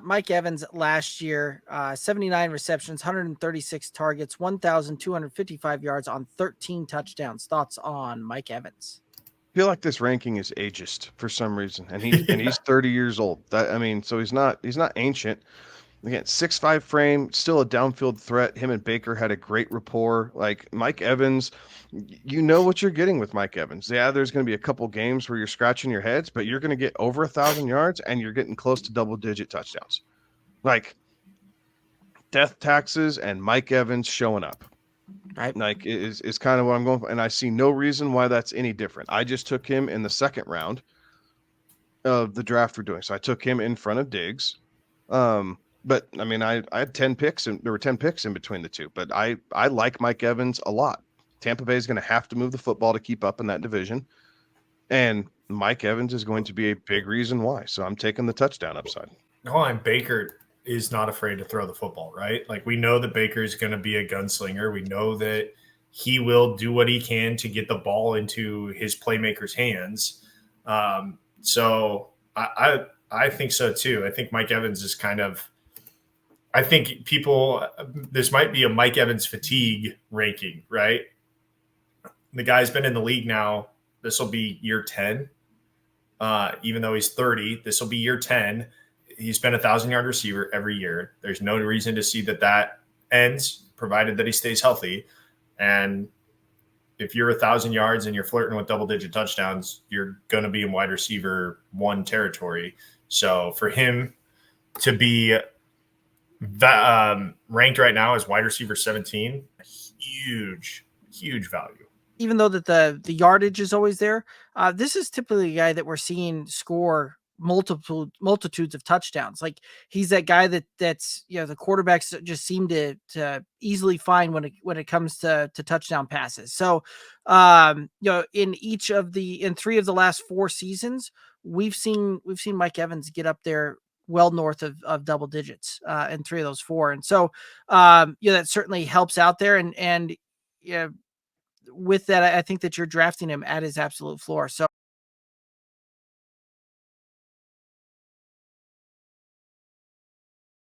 Mike Evans last year, 79 receptions, 136 targets, 1,255 yards on 13 touchdowns. Thoughts on Mike Evans? I feel like this ranking is ageist for some reason, and Yeah. he's 30 years old. That I mean, so he's not ancient. Again, 6'5" frame, still a downfield threat. Him and Baker had a great rapport. Like Mike Evans, you know what you're getting with Mike Evans. Yeah, there's going to be a couple games where you're scratching your heads, but you're going to get over 1,000 yards and you're getting close to double-digit touchdowns. Like death taxes and Mike Evans showing up. Right. Like is kind of what I'm going for, and I see no reason why that's any different. I just took him in the second round of the draft we're doing, so I took him in front of Diggs. But I mean, I had 10 picks, and there were 10 picks in between the two. But I like Mike Evans a lot. Tampa Bay is going to have to move the football to keep up in that division, and Mike Evans is going to be a big reason why. So I'm taking the touchdown upside. Oh, and Baker is not afraid to throw the football, right? Like we know that Baker is going to be a gunslinger. We know that he will do what he can to get the ball into his playmakers' hands. So I think so too. I think Mike Evans is kind of. I think people. This might be a Mike Evans fatigue ranking, right? The guy's been in the league now. This will be year 10. Even though he's 30, this will be year 10. He's been 1,000-yard receiver every year. There's no reason to see that ends, provided that he stays healthy. And if you're 1,000 yards and you're flirting with double-digit touchdowns, you're going to be in wide receiver 1 territory. So for him to be ranked right now as wide receiver 17, huge, huge value. Even though that the yardage is always there, this is typically a guy that we're seeing score multitudes of touchdowns. Like he's that guy that's the quarterbacks just seem to easily find when it comes to touchdown passes. So in three of the last 4 seasons, we've seen Mike Evans get up there well north of double digits in 3 of those 4. And so that certainly helps out there. And with that, I think that you're drafting him at his absolute floor. So